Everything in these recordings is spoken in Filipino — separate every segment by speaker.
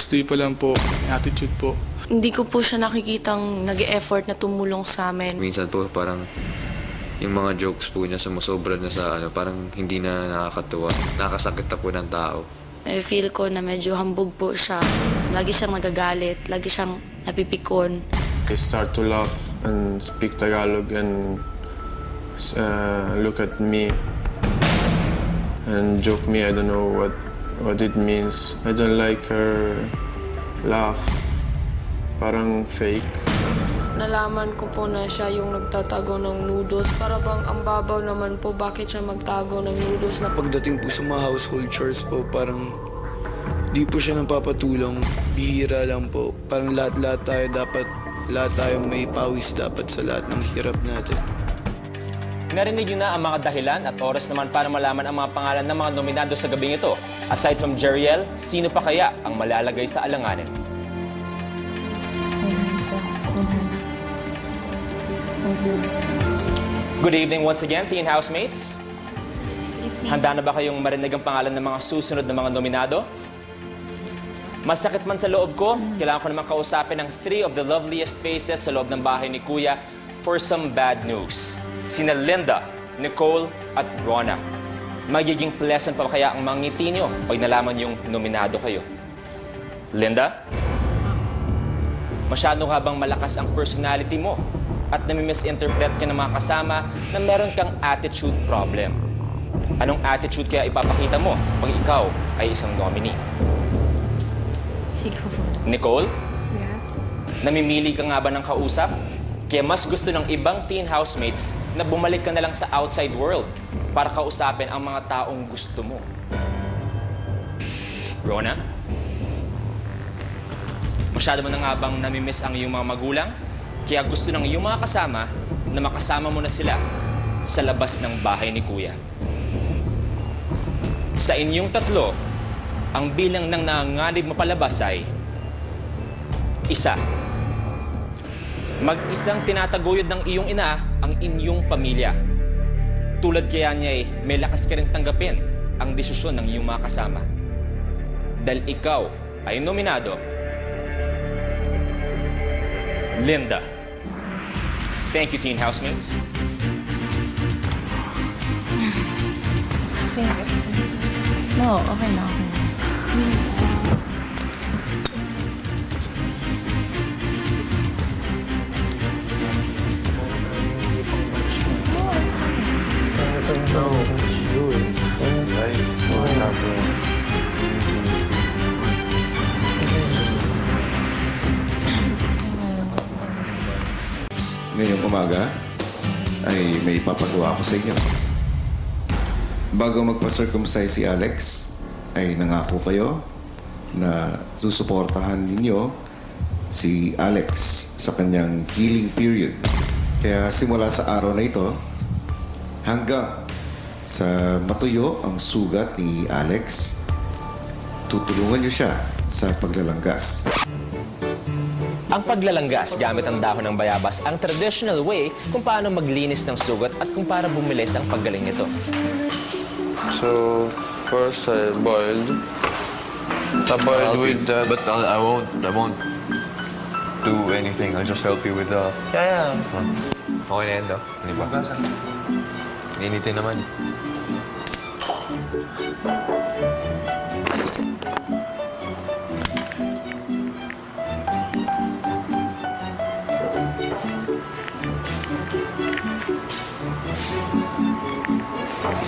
Speaker 1: First day pa lang po, may attitude po.
Speaker 2: Hindi ko po siya nakikitang nag-e-effort na tumulong sa amin.
Speaker 3: Minsan po parang yung mga jokes po niya sumusobra na sa parang hindi na nakakatuwa. Nakakasakit na po ng tao.
Speaker 2: I feel ko na medyo hambog po siya. Lagi siyang nagagalit, lagi siyang napipikon.
Speaker 4: They start to laugh and speak Tagalog and look at me and joke me. I don't know what it means. I don't like her laugh. Parang fake.
Speaker 5: Nalaman ko po na siya yung nagtatago ng noodles. Para bang ang babaw naman po, bakit siya magtago ng noodles na...
Speaker 6: Pagdating po sa mga household chores po, parang di po siya nagpapatulong. Bihira lang po. Parang lahat tayo may pawis dapat sa lahat ng hirap natin.
Speaker 7: Narinig niyo na ang mga dahilan at oras naman para malaman ang mga pangalan ng mga nominado sa gabing ito. Aside from Jeriel, sino pa kaya ang malalagay sa alanganin? Good evening once again, teen housemates. Handa na ba kayong marinig ang pangalan ng mga susunod na mga nominado? Masakit man sa loob ko, kailangan ko naman kausapin ang 3 of the loveliest faces sa loob ng bahay ni Kuya for some bad news. Sina Linda, Nicole, at Rona. Magiging pleasant pa kaya ang mga ngiti nyo pag nalaman yung nominado kayo? Linda? Masyado ka bang malakas ang personality mo at nami-misinterpret ka ng mga kasama na meron kang attitude problem? Anong attitude kaya ipapakita mo pag ikaw ay isang nominee? Nicole?
Speaker 5: Yeah.
Speaker 7: Namimili ka nga ba ng kausap? Kaya mas gusto ng ibang teen housemates na bumalik ka na lang sa outside world para kausapin ang mga taong gusto mo. Rona? Masyado mo na nga bang namimiss ang iyong mga magulang? Kaya gusto ng iyong mga kasama na makasama mo na sila sa labas ng bahay ni Kuya. Sa inyong tatlo, ang bilang ng nanganganib mapalabas ay 1. Mag-isang tinataguyod ng iyong ina ang inyong pamilya. Tulad kaya niya may lakas ka rin tanggapin ang desisyon ng iyong mga kasama. Dahil ikaw ay nominado, Linda. Thank you, teen housemates.
Speaker 2: No, okay na.
Speaker 8: Ngayong umaga ay may ipapagawa ko sa inyo. Bago magpa-circumcise si Alex, ay nangako kayo na susuportahan ninyo si Alex sa kanyang healing period. Kaya simula sa araw na ito, hanggang sa matuyo ang sugat ni Alex, tutulungan niyo siya sa paglalanggas.
Speaker 7: Ang paglalanggas gamit ang dahon ng bayabas ang traditional way kung paano maglinis ng sugat at kung paano bumilis ang paggaling nito.
Speaker 4: So first I boiled with that.
Speaker 3: But I won't do anything. I'll just help you with the...
Speaker 4: Yeah.
Speaker 3: Okay na yan daw. Hindi ba? Iniinitin naman.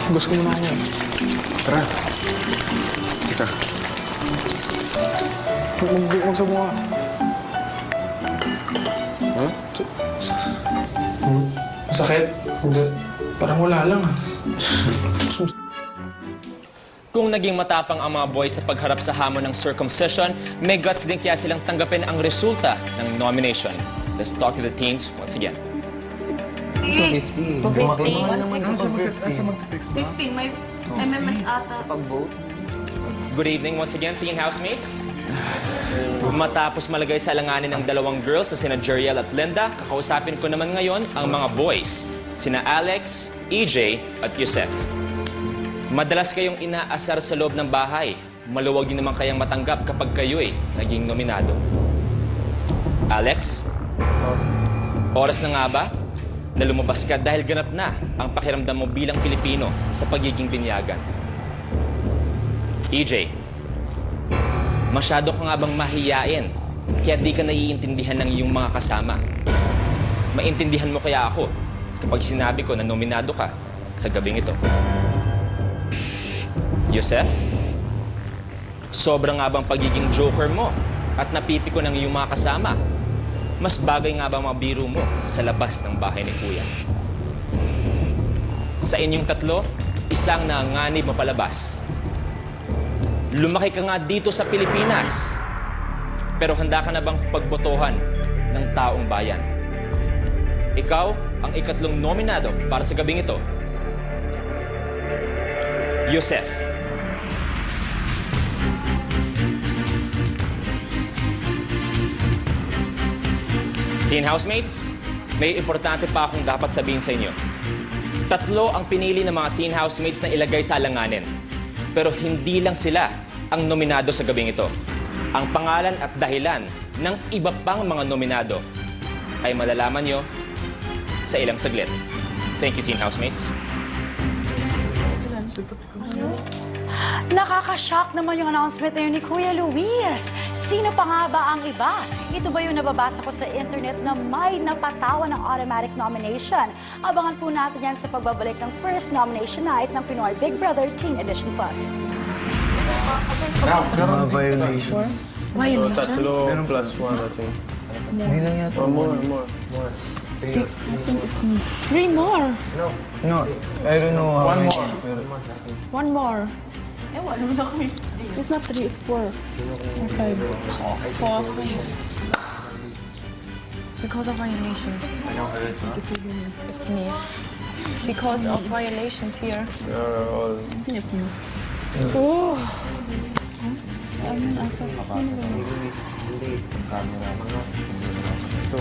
Speaker 1: Gusto ko muna ako.
Speaker 8: Tara. Teka.
Speaker 1: Huwag sa mukha.
Speaker 4: Huh?
Speaker 1: Masakit? Hindi. Parang wala lang ah.
Speaker 7: Kung naging matapang ang mga boys sa pagharap sa hamon ng circumcision, may guts din kaya silang tanggapin ang resulta ng nomination. Let's talk to the teens once again.
Speaker 9: 250.
Speaker 2: 15, may MMS ata.
Speaker 9: Pag-vote.
Speaker 7: Good evening once again, teen housemates. Matapos malagay sa alanganin ng dalawang girls na sina Jeriel at Linda, kakausapin ko naman ngayon ang mga boys, sina Alex, EJ at Yusef. Madalas kayong inaasar sa loob ng bahay maluwag din naman kayang matanggap kapag kayo'y naging nominado. Alex? Oras na nga ba na lumabas ka dahil ganap na ang pakiramdam mo bilang Pilipino sa pagiging binyagan? EJ, masyado ka nga bang mahiyain kaya di ka naiintindihan ng iyong mga kasama? Maintindihan mo kaya ako kapag sinabi ko na nominado ka sa gabing ito? Yosef, sobra nga bang pagiging joker mo at napipiko ng iyong mga kasama? Mas bagay nga ba mga biro mo sa labas ng bahay ni Kuya? Sa inyong tatlo, isang nanganganib mapalabas. Lumaki ka nga dito sa Pilipinas, pero handa ka na bang pagbotohan ng taong bayan? Ikaw ang ikatlong nominado para sa gabing ito. Yosef. Teen housemates, may importante pa akong dapat sabihin sa inyo. Tatlo ang pinili ng mga teen housemates na ilagay sa alanganin. Pero hindi lang sila ang nominado sa gabing ito. Ang pangalan at dahilan ng iba pang mga nominado ay malalaman nyo sa ilang saglit. Thank you, teen housemates.
Speaker 9: Nakaka-shock naman yung announcement na yun ni Kuya Luis. Sino pa nga ba ang iba? Ito ba yung nababasa ko sa internet na may napatawan ng automatic nomination? Abangan po natin yan sa pagbabalik ng first nomination night ng Pinoy Big Brother Teen Edition Plus.
Speaker 4: Mga violations.
Speaker 9: Violations?
Speaker 4: Tatlo plus one, I think.
Speaker 10: Hindi lang yata.
Speaker 4: More.
Speaker 10: I think it's me. 3 more.
Speaker 4: No, I don't know how
Speaker 1: One
Speaker 4: many.
Speaker 1: more.
Speaker 10: One more. It's not 3, it's 4. Or 5. 4. Because of violations. It's me. Because of violations here.
Speaker 4: They're all...
Speaker 10: I think it's me. Oh.
Speaker 4: So,